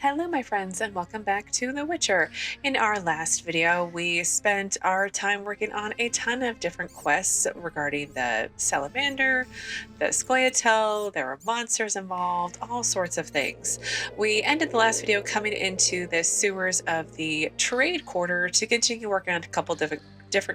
Hello my friends and welcome back to The Witcher. In our last video we spent our time working on a ton of different quests regarding the Salamander, the scoia'tael, there were monsters involved, all sorts of things. We ended the last video coming into the sewers of the trade quarter to continue working on a couple different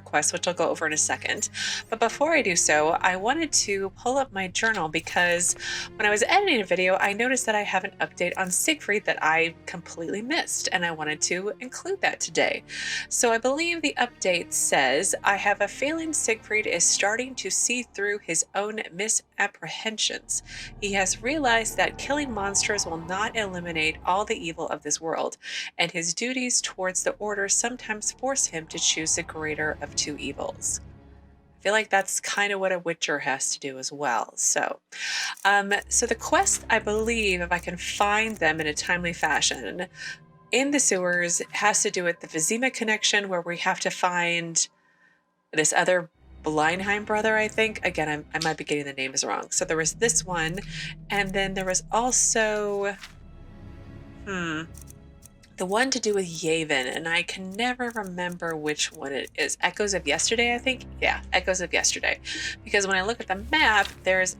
quests, which I'll go over in a second. But before I do so, I wanted to pull up my journal because when I was editing a video, I noticed that I have an update on Siegfried that I completely missed, and I wanted to include that today. So I believe the update says, I have a feeling Siegfried is starting to see through his own misapprehensions. He has realized that killing monsters will not eliminate all the evil of this world, and his duties towards the Order sometimes force him to choose the greater of two evils. I feel like that's kind of what a Witcher has to do as well. So the quest, I believe, if I can find them in a timely fashion, in the sewers, has to do with the Vizima connection, where we have to find this other Blindheim brother, I think. Again, I might be getting the names wrong. So there was this one, and then there was also, the one to do with Yavin, and I can never remember which one it is. Echoes of Yesterday, I think? Yeah, Echoes of Yesterday. Because when I look at the map, there's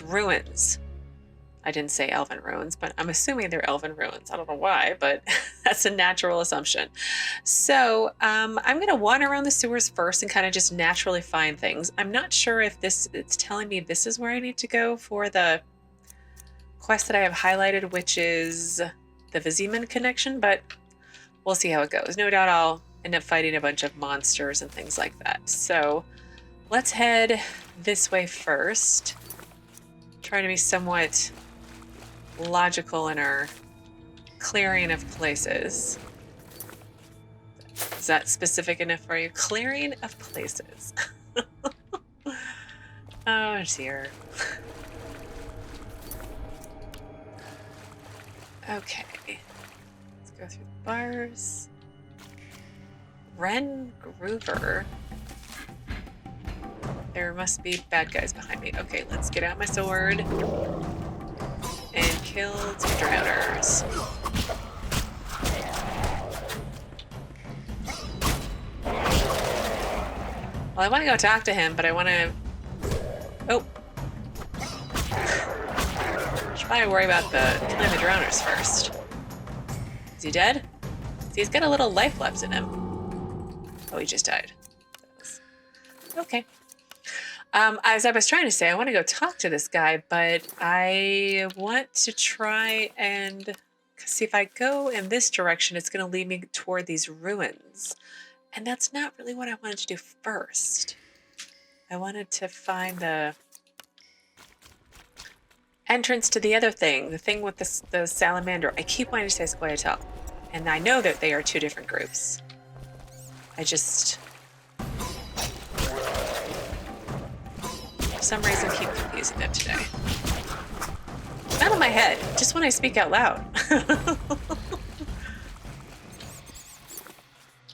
ruins. I didn't say elven ruins, but I'm assuming they're elven ruins. I don't know why, but that's a natural assumption. So I'm going to wander around the sewers first and kind of just naturally find things. I'm not sure if it's telling me this is where I need to go for the quest that I have highlighted, which is the Vizima connection, but we'll see how it goes. No doubt I'll end up fighting a bunch of monsters and things like that. So let's head this way first. Try to be somewhat logical in our clearing of places. Is that specific enough for you? Clearing of places. Oh dear. Okay, let's go through the bars. Ren Groover. There must be bad guys behind me. Okay, let's get out my sword and kill some drowners. Well, I want to go talk to him, but I want to... Oh. Should probably worry about killing the drowners first. Is he dead? See, he's got a little life left in him. Oh, he just died. Okay. As I was trying to say, I want to go talk to this guy, but I want to try and see if I go in this direction, it's going to lead me toward these ruins. And that's not really what I wanted to do first. I wanted to find the entrance to the other thing, the thing with the salamander. I keep wanting to say scoia'tael, and I know that they are two different groups. I just, for some reason, keep confusing them today. It's not in my head, just when I speak out loud.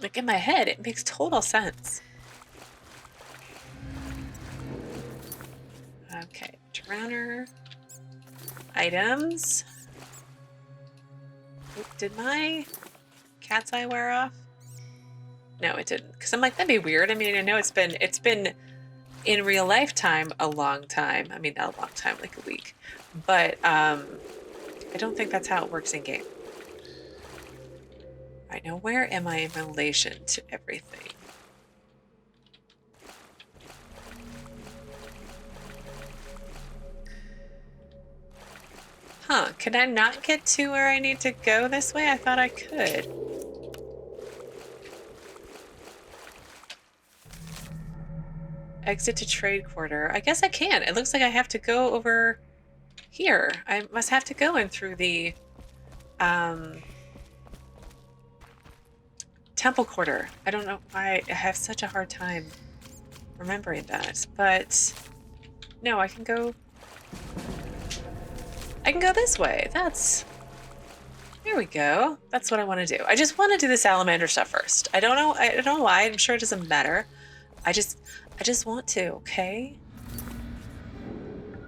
Like in my head, it makes total sense. Okay, drowner. Items. Oop, did my cat's eye wear off? No, it didn't. Because I'm like, that'd be weird. I mean, I know it's been in real life time a long time. I mean, not a long time, like a week. But I don't think that's how it works in game. All right, now where am I in relation to everything? Huh, can I not get to where I need to go this way? I thought I could. Exit to trade quarter. I guess I can. It looks like I have to go over here. I must have to go in through the temple quarter. I don't know why I have such a hard time remembering that, but no, I can go this way. There we go. That's what I want to do. I just want to do the salamander stuff first. I don't know why. I'm sure it doesn't matter. I just want to, okay?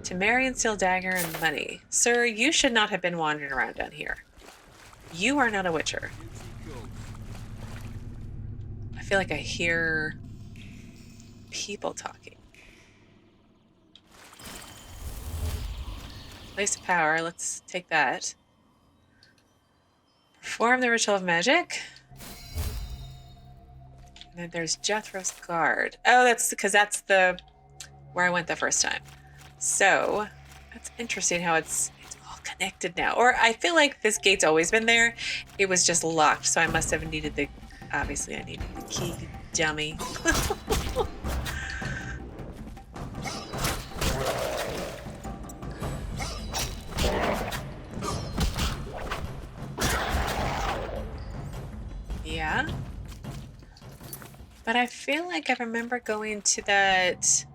To marry and steal dagger and money. Sir, you should not have been wandering around down here. You are not a witcher. I feel like I hear people talking. Place of power. Let's take that. Perform the ritual of magic. And then there's Jethro's guard. Oh, that's because that's the where I went the first time. So that's interesting how it's all connected now. Or I feel like this gate's always been there. It was just locked, so I must have needed the. Obviously, I needed the key, you dummy. Yeah. But I feel like I remember going to that.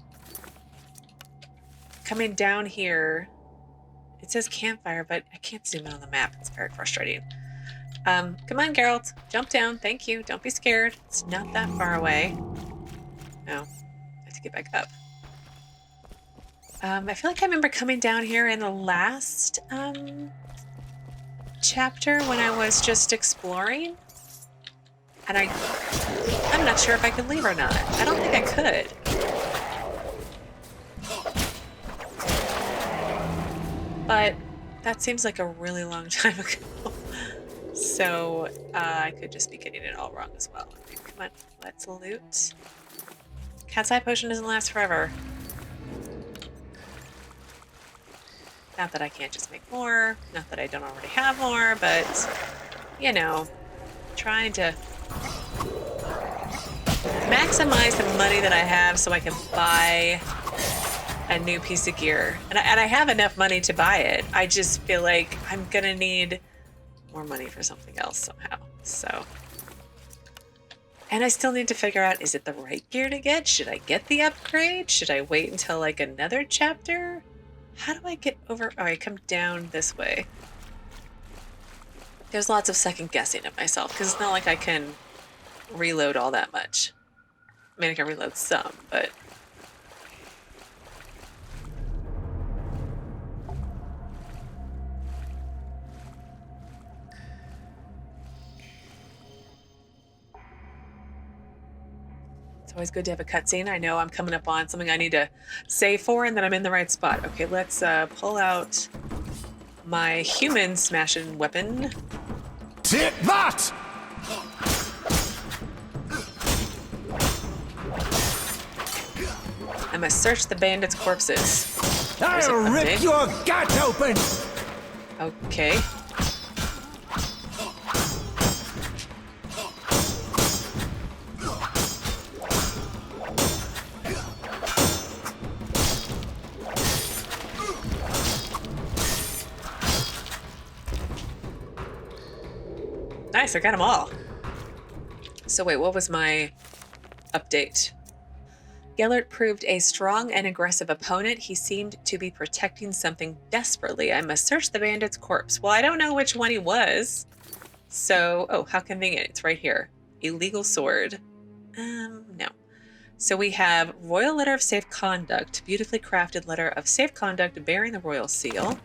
Coming down here. It says campfire, but I can't zoom in on the map. It's very frustrating. Come on, Geralt. Jump down. Thank you. Don't be scared. It's not that far away. No. I have to get back up. I feel like I remember coming down here in the last chapter when I was just exploring. And I'm not sure if I could leave or not. I don't think I could. But that seems like a really long time ago. So I could just be getting it all wrong as well. Okay, come on, let's loot. Cat's eye potion doesn't last forever. Not that I can't just make more. Not that I don't already have more, but, you know, trying to maximize the money that I have so I can buy a new piece of gear. And I have enough money to buy it. I just feel like I'm going to need more money for something else somehow. So, and I still need to figure out, is it the right gear to get? Should I get the upgrade? Should I wait until like another chapter? How do I get over? Oh, I come down this way. There's lots of second guessing of myself because it's not like I can reload all that much. I mean, I can reload some, but it's always good to have a cutscene. I know I'm coming up on something I need to save for and that I'm in the right spot. Okay, let's pull out my human smashing weapon. Take that! I must search the bandits' corpses. I'll rip your gut open! Okay. Nice, I got them all. So wait, what was my update? Gellert proved a strong and aggressive opponent. He seemed to be protecting something desperately. I must search the bandit's corpse. Well, I don't know which one he was. So, oh, how convenient. It's right here. Illegal sword. No. So we have Royal Letter of Safe Conduct. Beautifully crafted letter of safe conduct bearing the royal seal.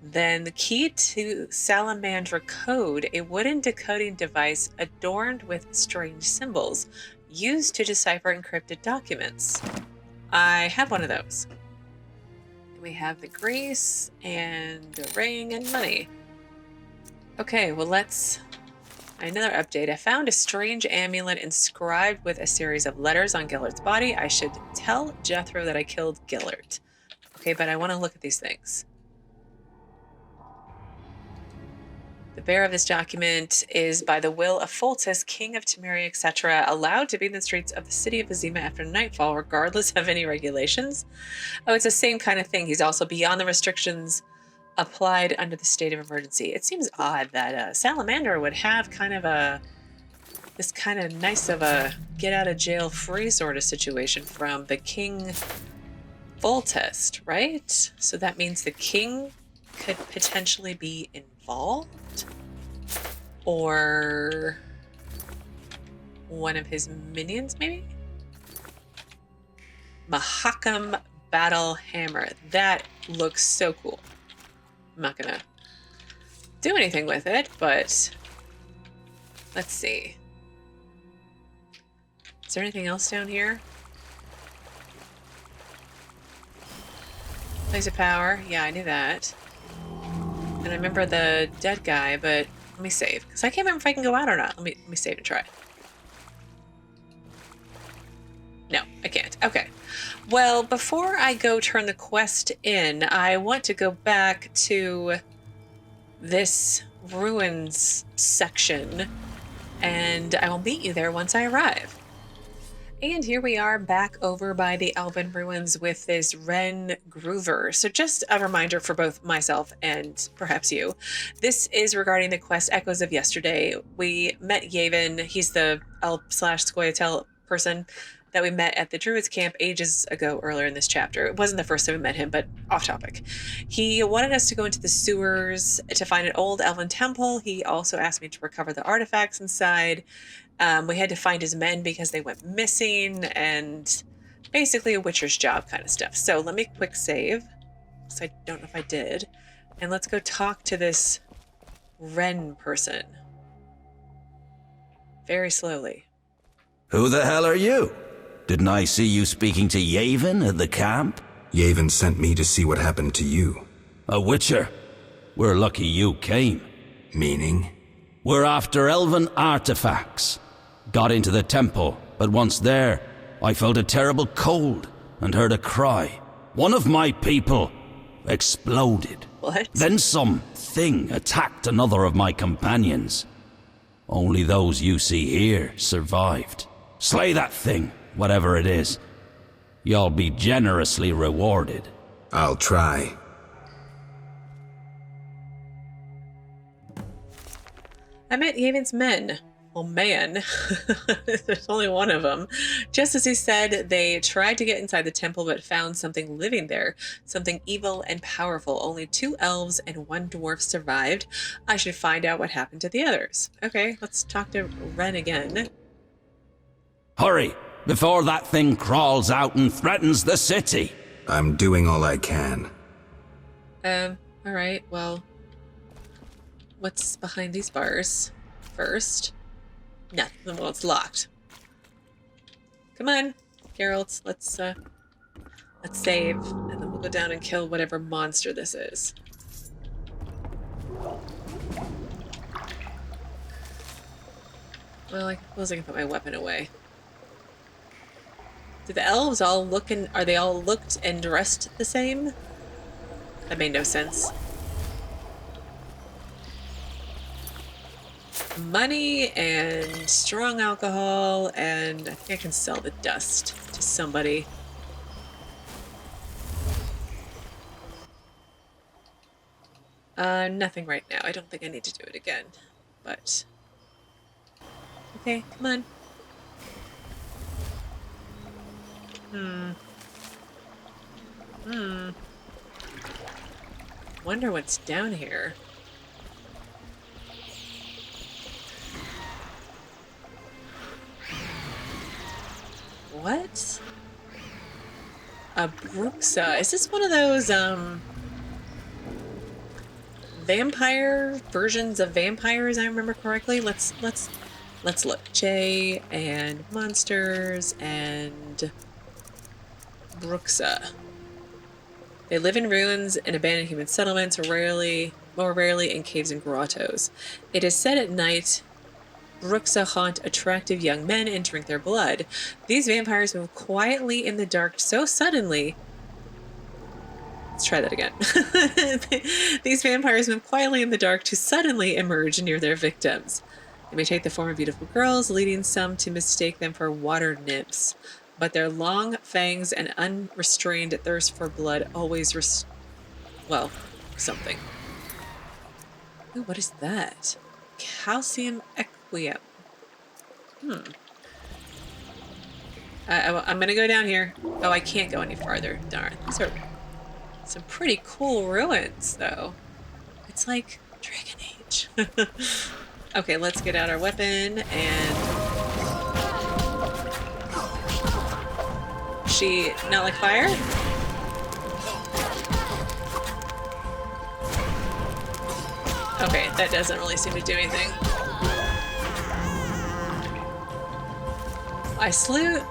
Then the key to Salamandra code, a wooden decoding device adorned with strange symbols used to decipher encrypted documents. I have one of those. We have the grease and the ring and money. Okay, well let's... Another update. I found a strange amulet inscribed with a series of letters on Gellert's body. I should tell Jethro that I killed Gellert. Okay, but I want to look at these things. The bearer of this document is, by the will of Foltest, king of Temeria, etc., allowed to be in the streets of the city of Vizima after nightfall, regardless of any regulations. Oh, it's the same kind of thing. He's also beyond the restrictions applied under the state of emergency. It seems odd that Salamandra would have kind of this kind of nice of a get-out-of-jail-free sort of situation from the king Foltest, right? So that means the king could potentially be involved? Or one of his minions, maybe? Mahakam Battle Hammer. That looks so cool. I'm not gonna do anything with it, but let's see. Is there anything else down here? Place of power. Yeah, I knew that. And I remember the dead guy, but let me save. Because I can't remember if I can go out or not. Let me save and try. No, I can't. Okay. Well, before I go turn the quest in, I want to go back to this ruins section, and I will meet you there once I arrive. And here we are back over by the Elven ruins with this Ren Groover. So just a reminder for both myself and perhaps you. This is regarding the quest Echoes of Yesterday. We met Yavin. He's the elf/scoia'tael person that we met at the Druids camp ages ago earlier in this chapter. It wasn't the first time we met him, but off topic. He wanted us to go into the sewers to find an old elven temple. He also asked me to recover the artifacts inside. We had to find his men because they went missing, and basically a witcher's job kind of stuff. So let me quick save, because I don't know if I did. And let's go talk to this Ren person. Very slowly. Who the hell are you? Didn't I see you speaking to Yavin at the camp? Yavin sent me to see what happened to you. A witcher? We're lucky you came. Meaning? We're after elven artifacts. Got into the temple, but once there, I felt a terrible cold and heard a cry. One of my people exploded. What? Then some thing attacked another of my companions. Only those you see here survived. Slay that thing, whatever it is. You'll be generously rewarded. I'll try. I met Yavin's men. Well, man, there's only one of them. Just as he said, they tried to get inside the temple but found something living there. Something evil and powerful. Only 2 elves and 1 dwarf survived. I should find out what happened to the others. Okay, let's talk to Ren again. Hurry, before that thing crawls out and threatens the city. I'm doing all I can. Alright, well, what's behind these bars first? Nothing. Well, it's locked. Come on, Geralt. Let's save, and then we'll go down and kill whatever monster this is. Well, I suppose I can put my weapon away. Do the elves all look and are they all looked and dressed the same? That made no sense. Money and strong alcohol, and I think I can sell the dust to somebody. Nothing right now. I don't think I need to do it again, but okay, come on. Wonder what's down here. What? A Bruxa. Is this one of those, vampire versions of vampires, I remember correctly? Let's look. J and monsters and Bruxa. They live in ruins and abandoned human settlements, more rarely in caves and grottos. It is said at night Bruxa haunt attractive young men and drink their blood. These vampires move quietly in the dark so suddenly. Let's try that again. These vampires move quietly in the dark to suddenly emerge near their victims. They may take the form of beautiful girls, leading some to mistake them for water nymphs. But their long fangs and unrestrained thirst for blood always something. Ooh, what is that? Calcium equium. I'm gonna go down here. Oh, I can't go any farther. Darn. These are some pretty cool ruins, though. It's like Dragon Age. Okay, let's get out our weapon and... She not like fire? Okay, that doesn't really seem to do anything. I slew...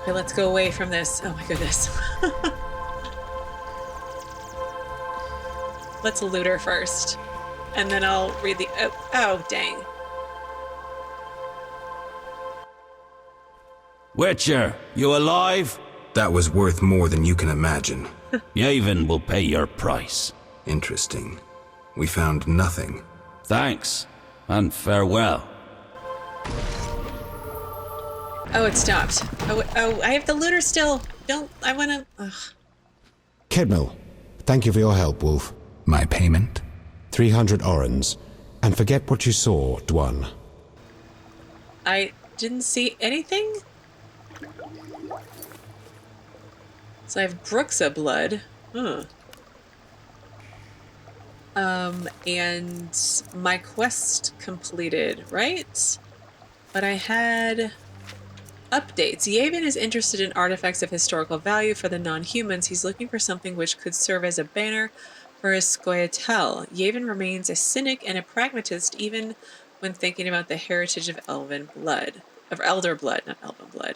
Okay, let's go away from this. Oh my goodness. Let's loot her first. And then I'll read the... Oh, dang. Witcher, you alive? That was worth more than you can imagine. Yavin will pay your price. Interesting. We found nothing. Thanks, and farewell. Oh, it stopped. Oh, I have the looter still. Don't... I wanna... Ugh. Kedmil, thank you for your help, Wolf. My payment? 300 orens. And forget what you saw, Dwan. I didn't see anything? So I have Bruxa blood. Huh. And my quest completed, right? But I had updates. Yavin is interested in artifacts of historical value for the non-humans. He's looking for something which could serve as a banner for his scoia'tael. Yavin remains a cynic and a pragmatist even when thinking about the heritage of elven blood. Of elder blood, not elven blood.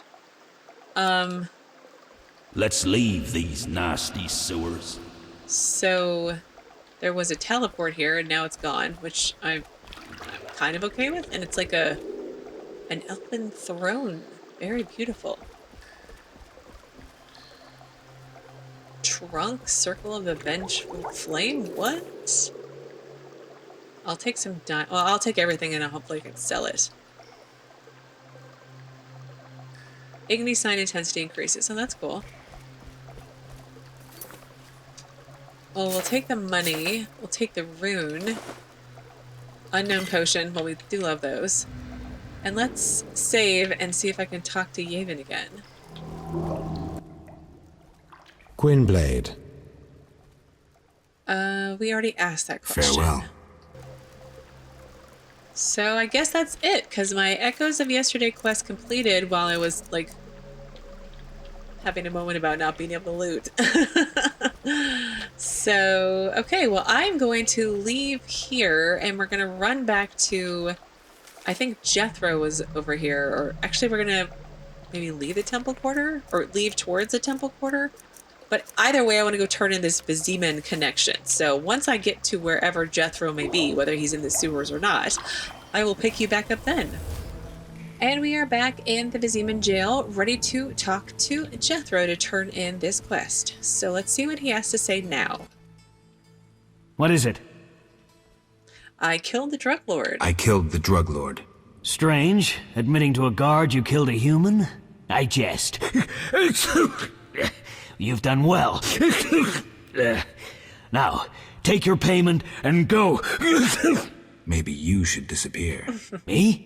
Let's leave these nasty sewers. So there was a teleport here and now it's gone, which I'm kind of okay with. And it's like an elven throne. Very beautiful. Trunk, Circle of the Vengeful Flame? What? I'll take some well, I'll take everything and hopefully I can sell it. Igni sign intensity increases, so that's cool. Well, we'll take the money. We'll take the rune. Unknown potion. Well, we do love those. And let's save and see if I can talk to Yavin again. Gwynblade. We already asked that question. Farewell. So I guess that's it, because my Echoes of Yesterday quest completed while I was, like, having a moment about not being able to loot. So, okay, well, I'm going to leave here, and we're going to run back to... I think Jethro was over here, or actually we're going to maybe leave the temple quarter, or leave towards the temple quarter. But either way, I want to go turn in this Vizima connection. So once I get to wherever Jethro may be, whether he's in the sewers or not, I will pick you back up then. And we are back in the Vizima jail, ready to talk to Jethro to turn in this quest. So let's see what he has to say now. What is it? I killed the drug lord. I killed the drug lord. Strange, admitting to a guard you killed a human? I jest. You've done well. Now, take your payment and go. Maybe you should disappear. Me?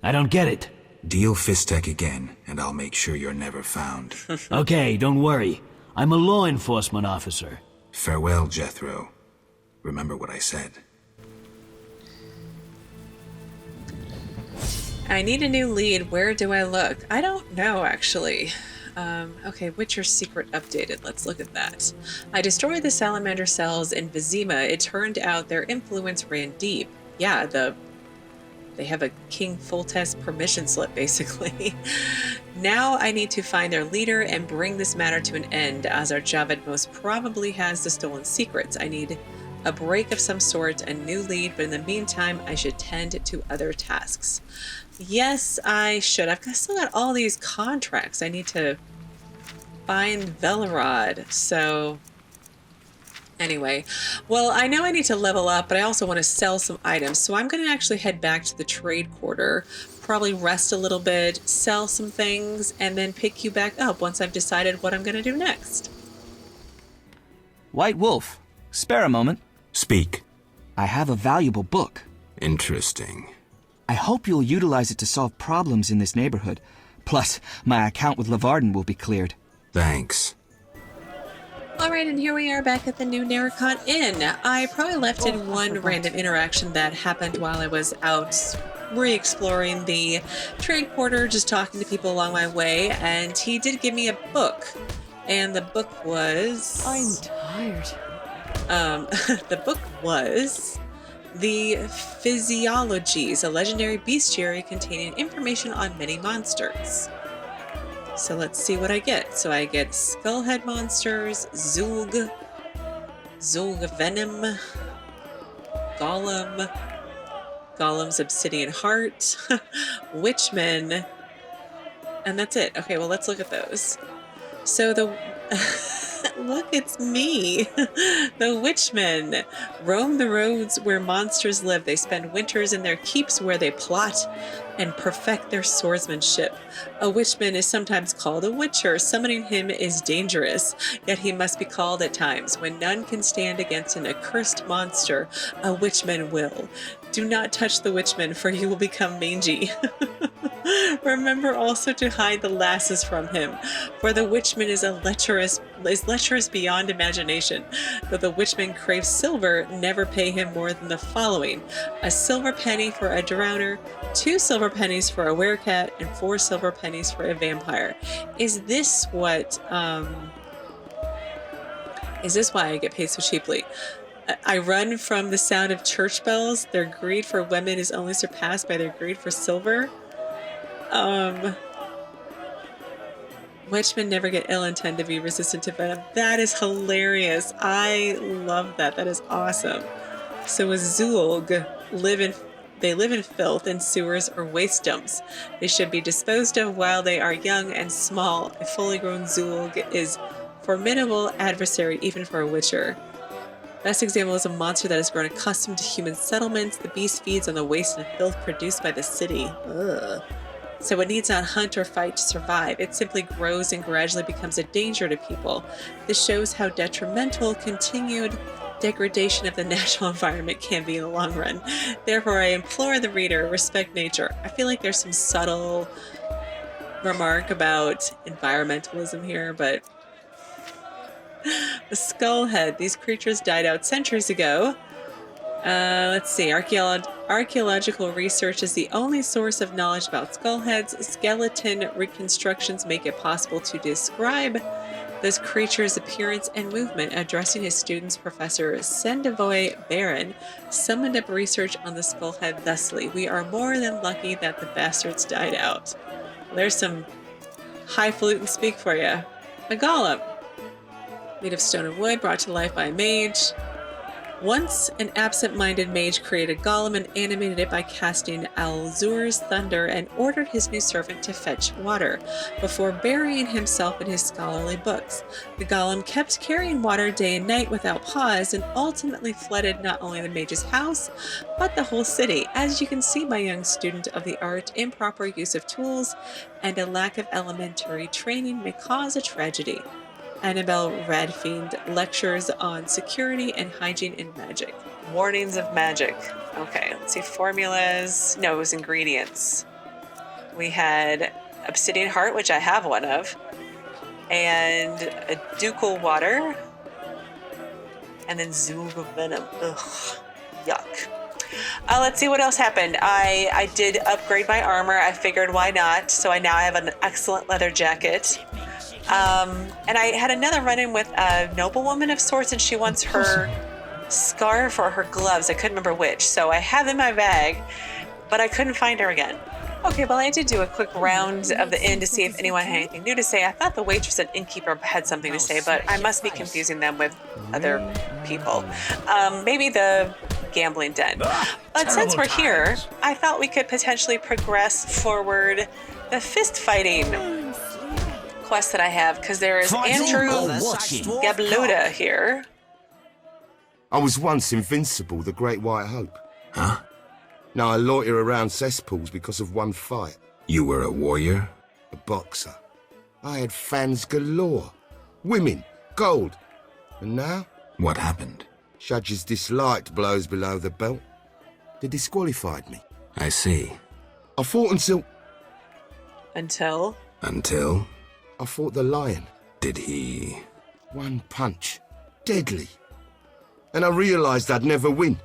I don't get it. Deal Fistech again, and I'll make sure you're never found. Okay, don't worry. I'm a law enforcement officer. Farewell, Jethro. Remember what I said. I need a new lead. Where do I look? I don't know, actually. Okay, Witcher secret updated. Let's look at that. I destroyed the salamander cells in Vizima. It turned out their influence ran deep. Yeah, they have a King Foltest permission slip, basically. Now I need to find their leader and bring this matter to an end, as our Javed most probably has the stolen secrets. I need a break of some sort, a new lead, but in the meantime, I should tend to other tasks. Yes, I should. I've still got all these contracts. I need to find Velerod, so... Anyway, well, I know I need to level up, but I also want to sell some items, so I'm going to actually head back to the trade quarter, probably rest a little bit, sell some things, and then pick you back up once I've decided what I'm going to do next. White Wolf, spare a moment. Speak. I have a valuable book. Interesting. I hope you'll utilize it to solve problems in this neighborhood. Plus, my account with Leuvaardan will be cleared. Thanks. Alright, and here we are back at the new Narracon Inn. I probably left in one random interaction that happened while I was out re-exploring the trade quarter, just talking to people along my way, and he did give me a book. And the book was... I'm tired. The book was The Physiologies, a legendary bestiary containing information on many monsters. So let's see what I get. So I get Skullhead monsters, Zulg Venom, Golem's Obsidian Heart, Witchmen, and that's it. Okay, well, let's look at those. So the... Look, it's me! The Witchmen roam the roads where monsters live. They spend winters in their keeps where they plot and perfect their swordsmanship. A Witchman is sometimes called a Witcher. Summoning him is dangerous, yet he must be called at times. When none can stand against an accursed monster, a Witchman will. Do not touch the Witchman, for he will become mangy. Remember also to hide the lasses from him, for the Witchman is lecherous beyond imagination. Though the Witchman craves silver, never pay him more than the following: a silver penny for a drowner, 2 silver pennies for a werecat, and 4 silver pennies for a vampire. Is this why I get paid so cheaply? I run from the sound of church bells. Their greed for women is only surpassed by their greed for silver. Witchmen never get ill and tend to be resistant to venom. That is hilarious. I love that. That is awesome. So a Zulg they live in filth in sewers or waste dumps. They should be disposed of while they are young and small. A fully grown Zulg is formidable adversary even for a witcher. Best example is a monster that has grown accustomed to human settlements. The beast feeds on the waste and filth produced by the city. Ugh. So it needs not hunt or fight to survive. It simply grows and gradually becomes a danger to people. This shows how detrimental continued degradation of the natural environment can be in the long run. Therefore, I implore the reader, respect nature. I feel like there's some subtle remark about environmentalism here, but the Skullhead. These creatures died out centuries ago. Let's see. Archaeological research is the only source of knowledge about skullheads. Skeleton reconstructions make it possible to describe this creature's appearance and movement. Addressing his students, Professor Sendevoy Baron summed up research on the skullhead thusly: "We are more than lucky that the bastards died out." Well, there's some highfalutin speak for you. A golem, made of stone and wood, brought to life by a mage. Once, an absent-minded mage created a golem and animated it by casting Alzur's thunder and ordered his new servant to fetch water, before burying himself in his scholarly books. The golem kept carrying water day and night without pause, and ultimately flooded not only the mage's house, but the whole city. As you can see, my young student of the art, improper use of tools and a lack of elementary training may cause a tragedy. Annabelle Radfield lectures on security and hygiene in magic. Warnings of magic. Okay, let's see. Formulas. No, it was ingredients. We had Obsidian Heart, which I have one of, and a Ducal Water, and then Zulg Venom. Ugh, yuck. Let's see what else happened. I did upgrade my armor. I figured why not? So I now have an excellent leather jacket. And I had another run-in with a noblewoman of sorts, and she wants her scarf or her gloves. I couldn't remember which. So I have them in my bag, but I couldn't find her again. Okay, well, I did do a quick round of the inn to see if anyone had anything new to say. I thought the waitress and innkeeper had something to say, but I must be confusing them with other people. Maybe the gambling den. But since we're here, I thought we could potentially progress forward the Fistfighting quest that I have, because there is Andrew Gabluda here. I was once invincible, the Great White Hope. Huh? Now I loiter around cesspools because of one fight. You were a warrior? A boxer. I had fans galore. Women, gold. And now? What happened? Judges disliked blows below the belt. They disqualified me. I see. I fought until... Until? I fought the lion. Did he... One punch. Deadly. And I realised I'd never win.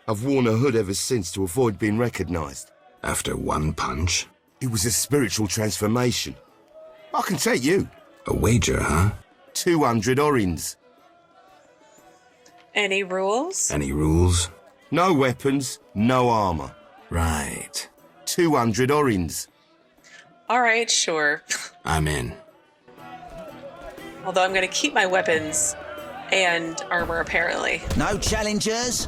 I've worn a hood ever since to avoid being recognised. After one punch? It was a spiritual transformation. I can take you. A wager, huh? 200 orins. Any rules? Any rules? No weapons, no armor. Right. 200 orins. All right, sure. I'm in. Although I'm going to keep my weapons and armor, apparently. No challengers?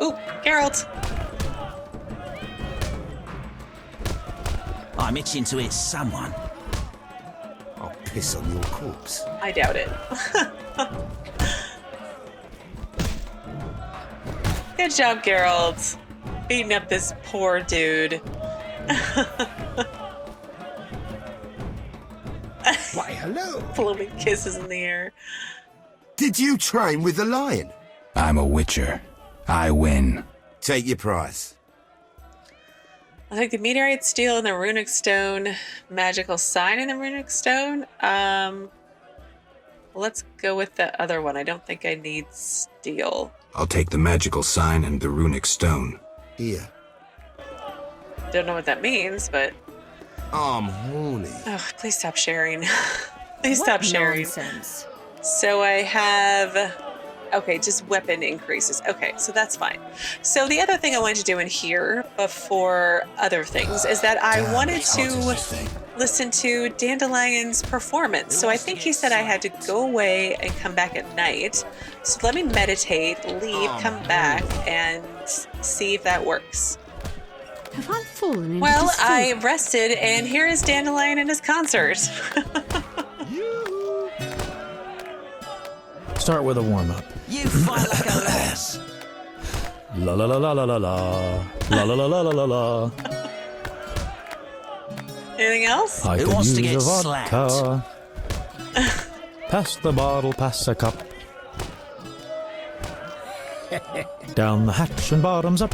Ooh, Geralt. I'm itching to hit someone. I'll piss on your corpse. I doubt it. Good job, Geralt. Beating up this poor dude. Why, hello. Blowing kisses in the air. Did you train with the lion? I'm a witcher. I win. Take your prize. I'll take the meteorite steel and the runic stone. Magical sign in the runic stone. Let's go with the other one. I don't think I need steel. I'll take the magical sign and the runic stone. Here. Don't know what that means, but... I'm horny. Oh, please stop sharing. Please stop sharing. Nonsense. So I have... Okay, just weapon increases. Okay, so that's fine. So the other thing I wanted to do in here before other things is that I wanted to listen to Dandelion's performance. So I think he said I had to go away and come back at night. So let me meditate, leave, come back, and see if that works. Have I fallen into Well, this I rested, and here is Dandelion in his concert. Start with a warm-up. You fight like a lass. La la la la la la la. La la la la la la la. Anything else? I Who could wants to use get a vodka. Pass the bottle, pass a cup. Down the hatch and bottoms up.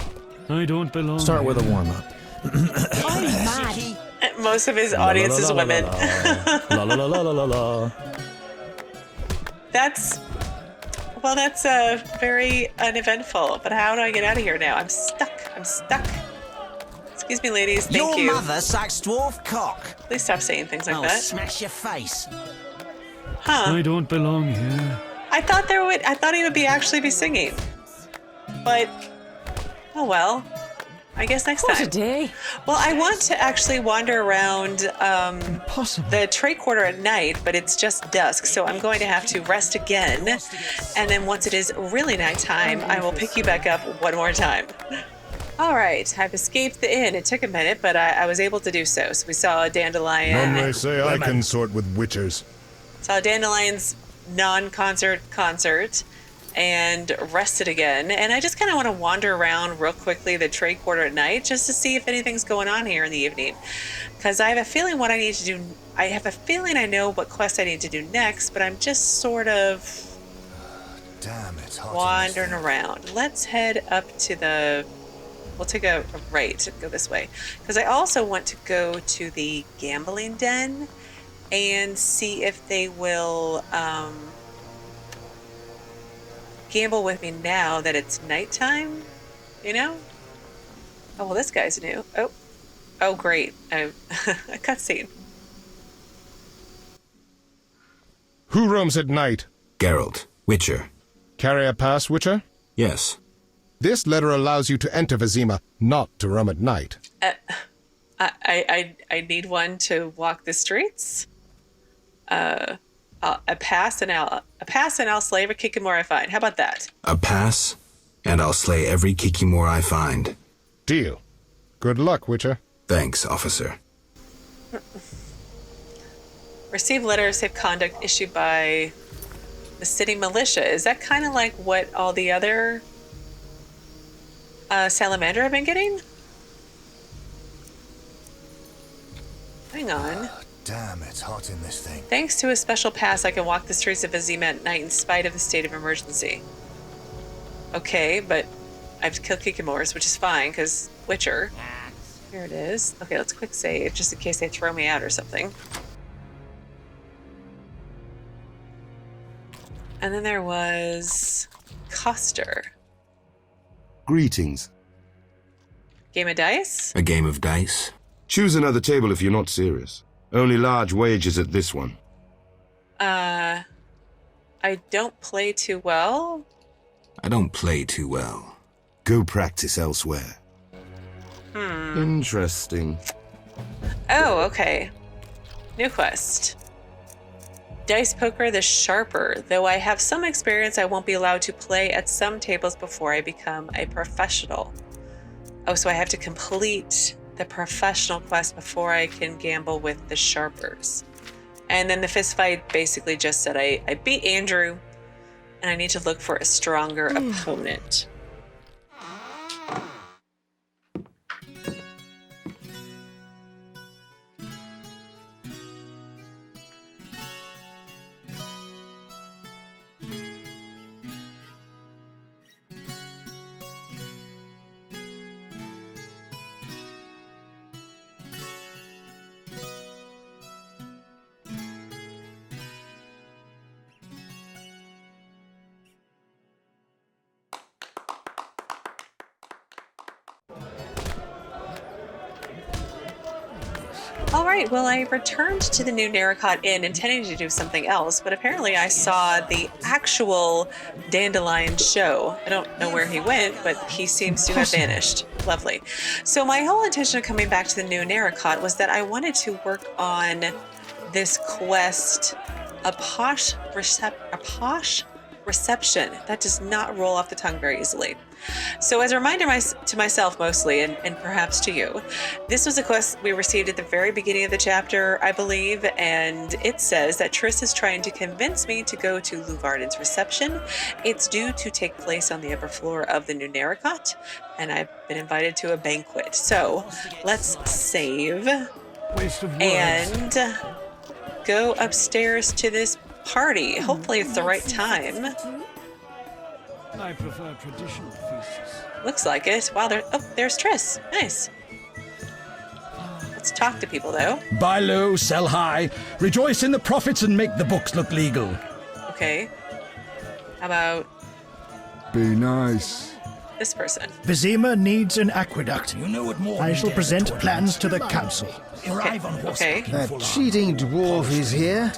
I don't belong. Start with a warm-up. I'm mad. Most of his audience is women. La la la la la la la. That's very uneventful. But how do I get out of here now? I'm stuck. Excuse me, ladies. Thank Your you. mother sucks dwarf cock. Please stop saying things like I'll that. smash your face. Huh? I don't belong here. I thought he would actually be singing. But oh well. I guess next What a time. day. Well, I want to actually wander around the trade quarter at night, but it's just dusk, so I'm going to have to rest again. And then once it is really nighttime, I will pick you back up one more time. All right, I've escaped the inn. It took a minute, but I was able to do so. So we saw a dandelion. None may say I consort with witchers. Saw Dandelion's non-concert concert and rested again. And I just kind of want to wander around real quickly the trade quarter at night just to see if anything's going on here in the evening. Because I have a feeling what I need to do, I have a feeling I know what quest I need to do next, but I'm just sort of wandering around. Let's head up to we'll take a right and go this way. Because I also want to go to the gambling den and see if they will gamble with me now that it's nighttime, you know? Oh, well, this guy's new. Oh, great. A cutscene. Who roams at night? Geralt, Witcher. Carry a pass, Witcher? Yes. This letter allows you to enter Vizima, not to roam at night. I need one to walk the streets. A pass and I'll slay every Kikimor I find. How about that? A pass, and I'll slay every Kikimor I find. Deal. Good luck, Witcher. Thanks, officer. Receive letter of safe conduct issued by the city militia. Is that kind of like what all the other Salamandra have been getting? Hang on. Damn, it's hot in this thing. Thanks to a special pass, I can walk the streets of Vizima at night in spite of the state of emergency. Okay, but I have to kill Kikimors, which is fine, because Witcher. Here it is. Okay, let's quick save, just in case they throw me out or something. And then there was Coster. Greetings. Game of dice? A game of dice? Choose another table if you're not serious. Only large wages at this one. I don't play too well. I don't play too well. Go practice elsewhere. Interesting. Oh, okay. New quest. Dice Poker the Sharper. Though I have some experience, I won't be allowed to play at some tables before I become a professional. Oh, so I have to complete the professional quest before I can gamble with the Sharpers. And then the fist fight basically just said I beat Andrew, and I need to look for a stronger opponent. Alright, well, I returned to the new Narracott Inn intending to do something else, but apparently I saw the actual Dandelion show. I don't know where he went, but he seems to have vanished. Lovely. So my whole intention of coming back to the new Narracott was that I wanted to work on this quest, a posh reception. That does not roll off the tongue very easily. So as a reminder to myself mostly, and perhaps to you, this was a quest we received at the very beginning of the chapter, I believe, and it says that Triss is trying to convince me to go to Leuvaardan's reception. It's due to take place on the upper floor of the new Narracott, and I've been invited to a banquet. So let's save and go upstairs to this party. Hopefully it's the right time. I prefer traditional feasts. Looks like it. Wow, there's Triss. Nice. Let's talk to people, though. Buy low, sell high. Rejoice in the profits and make the books look legal. Okay. How about Be nice. this person? Vizima needs an aqueduct. You know what more I shall present plans to the council. Okay. That cheating dwarf is here.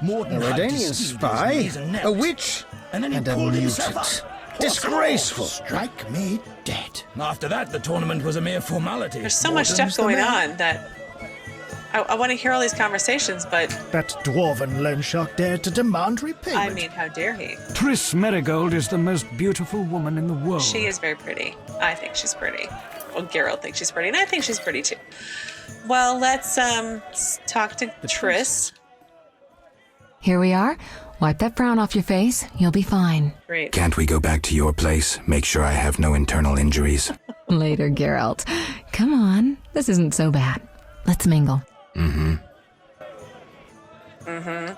A Redanian spy, a witch, and a mutant. Disgraceful. Strike me dead. After that, the tournament was a mere formality. There's so much stuff going on that I want to hear all these conversations, but That dwarven loan shark dared to demand repayment. I mean, how dare he? Triss Merigold is the most beautiful woman in the world. She is very pretty. I think she's pretty. Well, Geralt thinks she's pretty, and I think she's pretty too. Well, let's talk to Triss. Here we are. Wipe that frown off your face. You'll be fine. Great. Can't we go back to your place? Make sure I have no internal injuries. Later, Geralt. Come on. This isn't so bad. Let's mingle.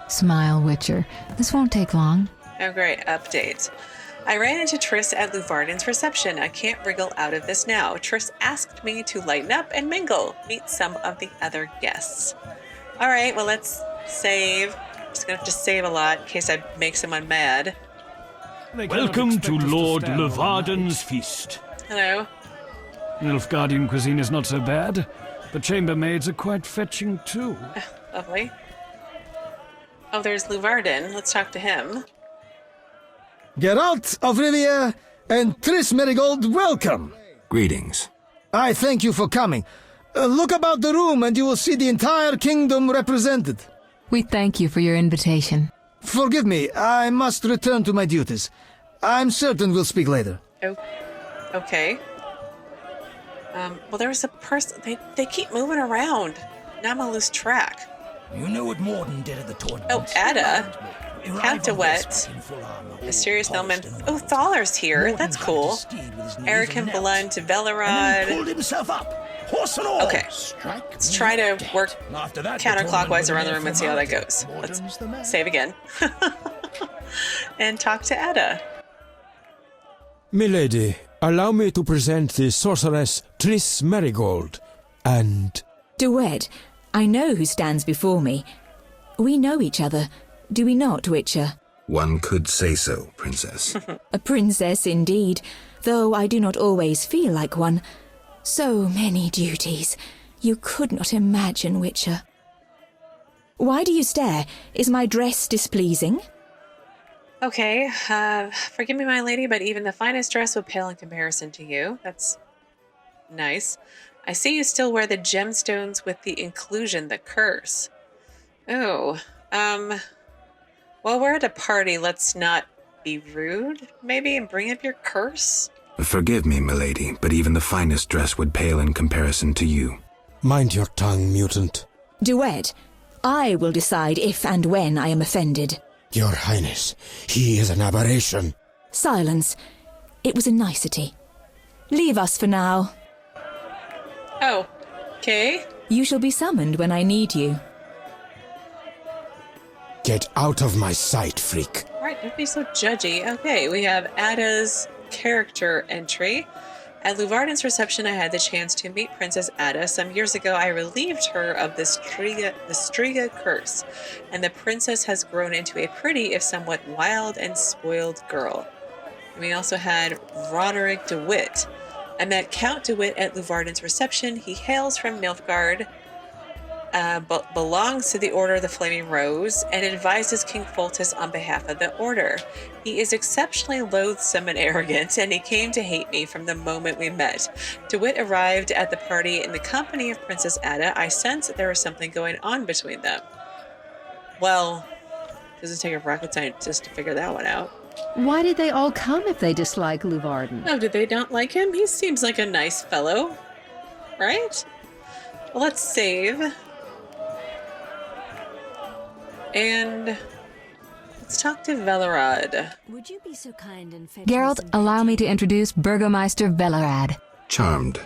Smile, Witcher. This won't take long. Oh, great. Update. I ran into Triss at Leuvaardan's reception. I can't wriggle out of this now. Triss asked me to lighten up and mingle. Meet some of the other guests. All right, well, let's save. Just gonna have to save a lot in case I make someone mad. Welcome to Lord Leuvaardan's feast. Hello. Nilfgaardian cuisine is not so bad. The chambermaids are quite fetching too. Lovely. Oh, there's Leuvaardan. Let's talk to him. Geralt of Rivia and Triss Merigold, welcome. Greetings. I thank you for coming. Look about the room and you will see the entire kingdom represented. We thank you for your invitation. Forgive me, I must return to my duties. I'm certain we'll speak later. Oh, okay. Well, there was a person. They keep moving around. Now I'm gonna lose track. You know what Morden did at the tournament. Oh, Ada. Cantawet. Mysterious Noman. Oh, Thaler's here. That's cool. Erican Blunt, Velerod. Pulled himself up. Horse and all. Okay. Let's try to work counterclockwise around the room and see how that goes. Let's save again. And talk to Ada. Milady, allow me to present the sorceress Triss Merigold, and... Duet, I know who stands before me. We know each other, do we not, Witcher? One could say so, Princess. A princess indeed, though I do not always feel like one. So many duties. You could not imagine, Witcher. Why do you stare? Is my dress displeasing? Okay, forgive me, my lady, but even the finest dress would pale in comparison to you. That's nice. I see you still wear the gemstones with the inclusion, the curse. Oh, well, we're at a party. Let's not be rude, maybe, and bring up your curse? Forgive me, milady, but even the finest dress would pale in comparison to you. Mind your tongue, mutant. Duet, I will decide if and when I am offended. Your Highness, he is an aberration. Silence. It was a nicety. Leave us for now. Oh, okay. You shall be summoned when I need you. Get out of my sight, freak. Alright, don't be so judgy. Okay, we have Ada's character entry. At Leuvaardan's reception, I had the chance to meet Princess Ada. Some years ago, I relieved her of the Striga curse, and the princess has grown into a pretty, if somewhat wild and spoiled girl. And we also had Roderick DeWitt. I met Count DeWitt at Leuvaardan's reception. He hails from Nilfgaard, but belongs to the Order of the Flaming Rose, and advises King Foltest on behalf of the Order. He is exceptionally loathsome and arrogant, and he came to hate me from the moment we met. DeWitt arrived at the party in the company of Princess Ada. I sensed that there was something going on between them. Well, it doesn't take a rocket scientist to figure that one out. Why did they all come if they dislike Leuvaardan? Oh, did they not like him? He seems like a nice fellow, right? Well, let's save. And let's talk to Velerad. Would you be so kind and fetch Geralt, allow me to introduce Burgomeister Velerad. Charmed.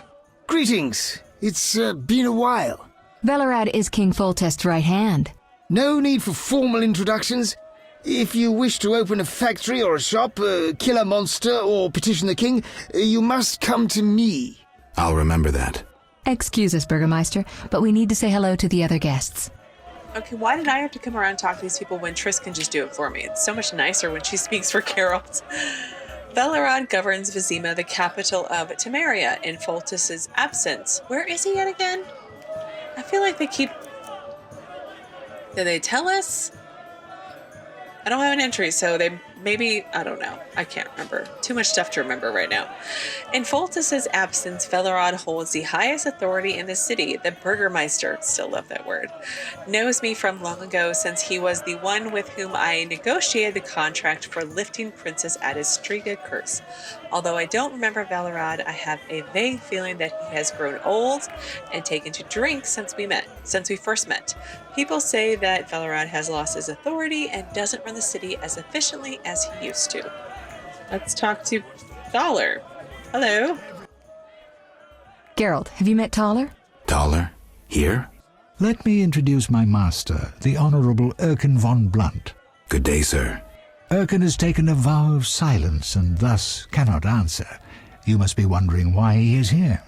Greetings. It's been a while. Velerad is King Foltest's right hand. No need for formal introductions. If you wish to open a factory or a shop, kill a monster, or petition the king, you must come to me. I'll remember that. Excuse us, Burgomeister, but we need to say hello to the other guests. Okay, why did I have to come around and talk to these people when Triss can just do it for me? It's so much nicer when she speaks for Geralt. Velerad governs Vizima, the capital of Temeria, in Foltest's absence. Where is he yet again? I feel like they keep... Did they tell us? I don't have an entry, so they maybe, I don't know. I can't remember. Too much stuff to remember right now. In Foltest's absence, Velerad holds the highest authority in the city. The Burgermeister, still love that word, knows me from long ago, since he was the one with whom I negotiated the contract for lifting Princess Ada's Striga curse. Although I don't remember Velerad, I have a vague feeling that he has grown old and taken to drink since we first met. People say that Velerad has lost his authority and doesn't run the city as efficiently as he used to. Let's talk to Thaler. Hello. Geralt, have you met Thaler? Thaler? Here? Let me introduce my master, the Honourable Erkin von Blunt. Good day, sir. Erkin has taken a vow of silence and thus cannot answer. You must be wondering why he is here.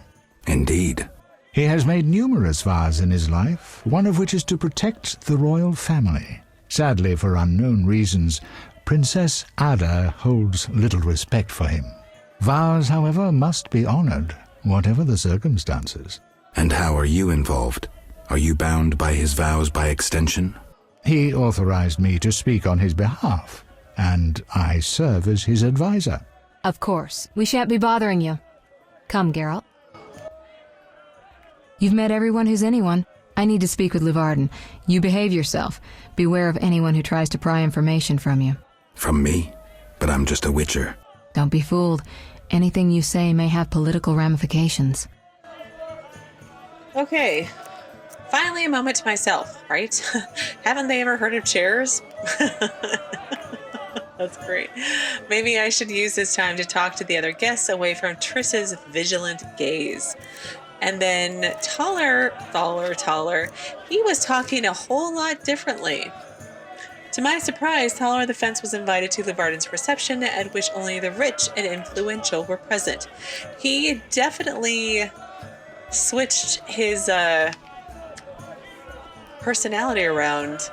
Indeed. He has made numerous vows in his life, one of which is to protect the royal family. Sadly, for unknown reasons, Princess Ada holds little respect for him. Vows, however, must be honoured, whatever the circumstances. And how are you involved? Are you bound by his vows by extension? He authorized me to speak on his behalf, and I serve as his advisor. Of course. We shan't be bothering you. Come, Geralt. You've met everyone who's anyone. I need to speak with Leuvaardan. You behave yourself. Beware of anyone who tries to pry information from you. From me? But I'm just a witcher. Don't be fooled. Anything you say may have political ramifications. Okay. Finally a moment to myself, right? Haven't they ever heard of chairs? That's great. Maybe I should use this time to talk to the other guests away from Triss's vigilant gaze. And then Thaler, he was talking a whole lot differently. To my surprise, Thaler the Fence was invited to Leuvaardan's reception, at which only the rich and influential were present. He definitely switched his personality around.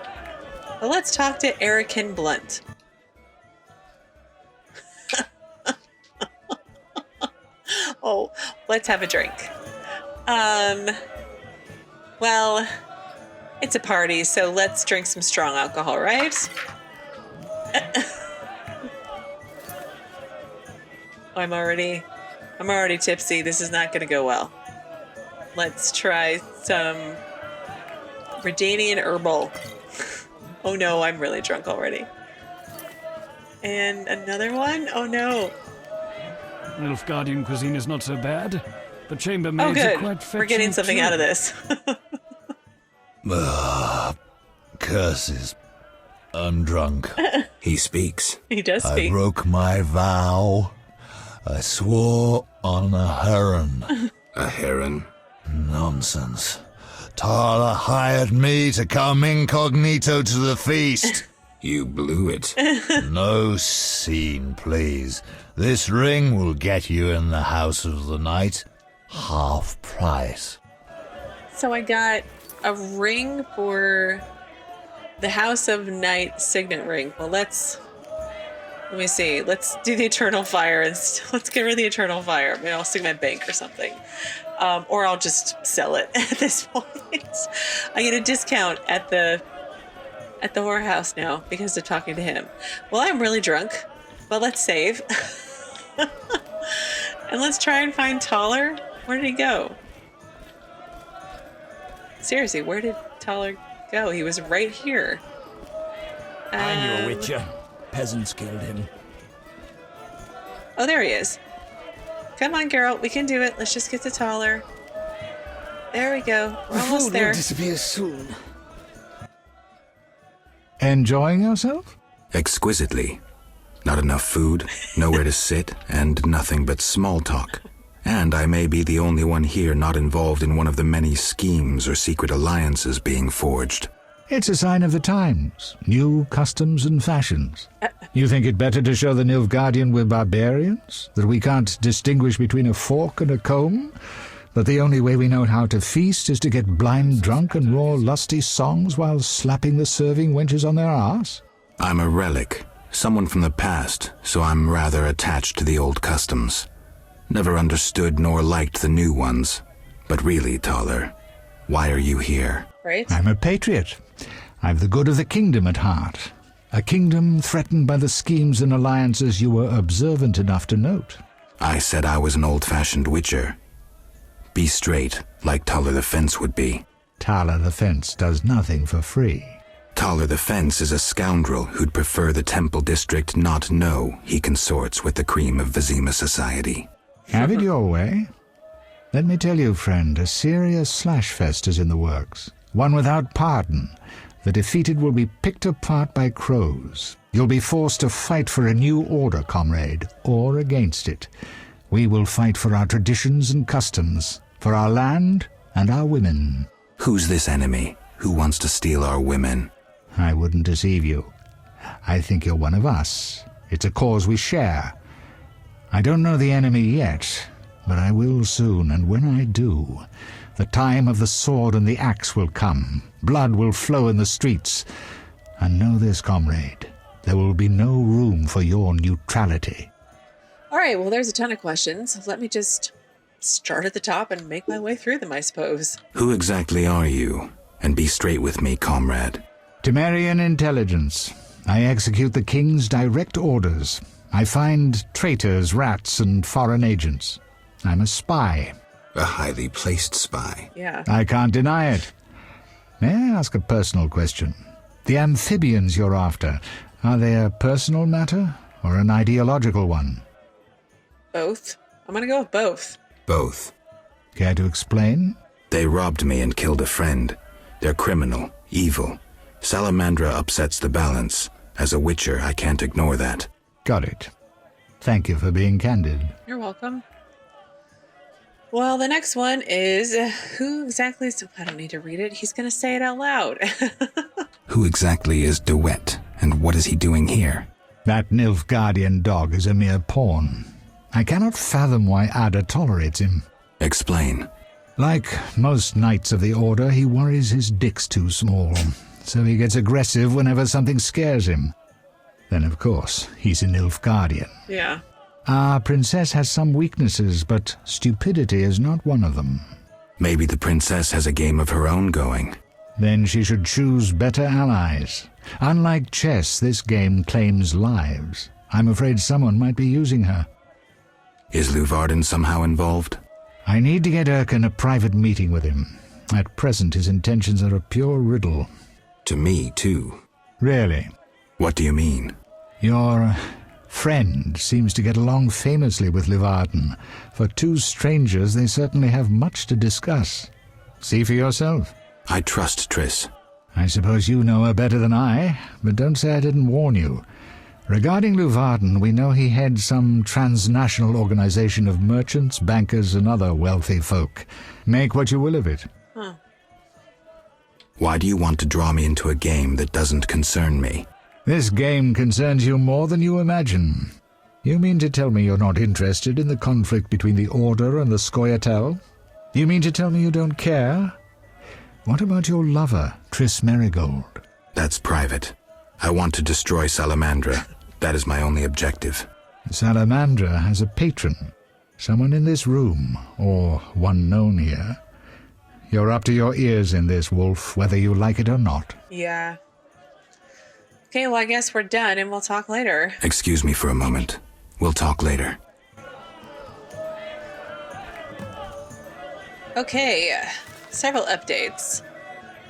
But let's talk to Erkin Blunt. Oh, let's have a drink. Well, it's a party, so let's drink some strong alcohol, right? I'm already tipsy. This is not going to go well. Let's try some Redanian herbal. Oh no, I'm really drunk already. And another one? Oh no. Nilfgaardian cuisine is not so bad. The chambermaids are quite fetching. We're getting something too. out of this. Curses. I'm drunk. He speaks. He does I speak. broke my vow. I swore on a heron. A heron? Nonsense. Tala hired me to come incognito to the feast. You blew it. No scene, please. This ring will get you in the house of the night. Half price. So I got a ring for the House of Night signet ring. Well, let me see. Let's do the Eternal Fire and let's get rid of the Eternal Fire. Maybe I'll stick my bank or something. Or I'll just sell it at this point. I get a discount at the whorehouse now because of talking to him. Well, I'm really drunk, but let's save. And let's try and find Taller. Where did he go? Seriously, where did Taller go? He was right here. I knew a witcher. Peasants killed him. Oh, there he is. Come on, Geralt. We can do it. Let's just get to Taller. There we go. We're almost there. Will disappear soon. Enjoying yourself? Exquisitely. Not enough food, nowhere to sit, and nothing but small talk. And I may be the only one here not involved in one of the many schemes or secret alliances being forged. It's a sign of the times. New customs and fashions. You think it better to show the Nilfgaardian we're barbarians? That we can't distinguish between a fork and a comb? That the only way we know how to feast is to get blind drunk and roar lusty songs while slapping the serving wenches on their arse? I'm a relic, someone from the past, so I'm rather attached to the old customs. Never understood nor liked the new ones. But really, Taller, why are you here? Right? I'm a patriot. I've the good of the kingdom at heart. A kingdom threatened by the schemes and alliances you were observant enough to note. I said I was an old-fashioned witcher. Be straight, like Taller the Fence would be. Taller the Fence does nothing for free. Taller the Fence is a scoundrel who'd prefer the Temple District not know he consorts with the cream of Vizima society. Have it your way. Let me tell you, friend, a serious slashfest is in the works. One without pardon. The defeated will be picked apart by crows. You'll be forced to fight for a new order, comrade, or against it. We will fight for our traditions and customs, for our land and our women. Who's this enemy? Who wants to steal our women? I wouldn't deceive you. I think you're one of us. It's a cause we share. I don't know the enemy yet, but I will soon, and when I do, the time of the sword and the axe will come. Blood will flow in the streets. And know this, comrade, there will be no room for your neutrality. All right, well, there's a ton of questions. Let me just start at the top and make my way through them, I suppose. Who exactly are you? And be straight with me, comrade. Temerian intelligence. I execute the king's direct orders. I find traitors, rats, and foreign agents. I'm a spy. A highly placed spy. Yeah. I can't deny it. May I ask a personal question? The amphibians you're after, are they a personal matter or an ideological one? Both. I'm going to go with both. Both. Care to explain? They robbed me and killed a friend. They're criminal, evil. Salamandra upsets the balance. As a witcher, I can't ignore that. Got it. Thank you for being candid. You're welcome. Well, the next one is who exactly is... I don't need to read it. He's going to say it out loud. Who exactly is DeWitt, and what is he doing here? That Nilfgaardian dog is a mere pawn. I cannot fathom why Ada tolerates him. Explain. Like most knights of the Order, he worries his dick's too small, so he gets aggressive whenever something scares him. Then, of course, he's a Nilfgaardian. Yeah. Our princess has some weaknesses, but stupidity is not one of them. Maybe the princess has a game of her own going. Then she should choose better allies. Unlike chess, this game claims lives. I'm afraid someone might be using her. Is Leuvaardan somehow involved? I need to get Erkin a private meeting with him. At present, his intentions are a pure riddle. To me, too. Really? What do you mean? Your friend seems to get along famously with Leuvaardan. For two strangers, they certainly have much to discuss. See for yourself. I trust Triss. I suppose you know her better than I, but don't say I didn't warn you. Regarding Leuvaardan, we know he heads some transnational organization of merchants, bankers, and other wealthy folk. Make what you will of it. Huh. Why do you want to draw me into a game that doesn't concern me? This game concerns you more than you imagine. You mean to tell me you're not interested in the conflict between the Order and the scoia'tael? You mean to tell me you don't care? What about your lover, Triss Merigold? That's private. I want to destroy Salamandra. That is my only objective. Salamandra has a patron. Someone in this room, or one known here. You're up to your ears in this, Wolf, whether you like it or not. Yeah. Okay, well, I guess we're done, and we'll talk later. Excuse me for a moment. We'll talk later. Okay, several updates.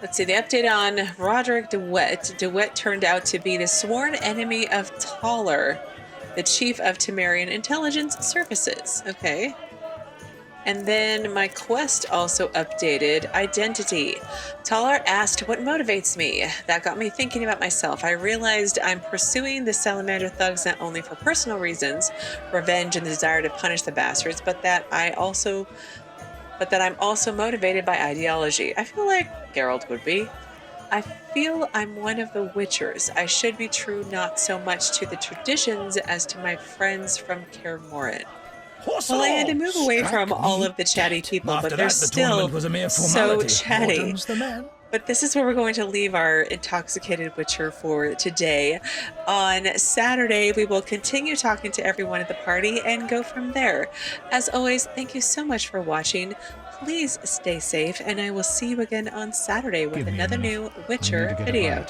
Let's see, the update on Roderick DeWitt. DeWitt turned out to be the sworn enemy of Taller, the chief of Temerian Intelligence Services. Okay. And then my quest also updated. Identity. Taller asked what motivates me. That got me thinking about myself. I realized I'm pursuing the Salamander thugs not only for personal reasons, revenge and the desire to punish the bastards, but that I'm also motivated by ideology. I feel like Geralt would be. I feel I'm one of the Witchers. I should be true not so much to the traditions as to my friends from Kaer Morhen. Well, I had to move away from all of the chatty people, but they're still so chatty. But this is where we're going to leave our intoxicated Witcher for today. On Saturday, we will continue talking to everyone at the party and go from there. As always, thank you so much for watching. Please stay safe, and I will see you again on Saturday with another new Witcher video.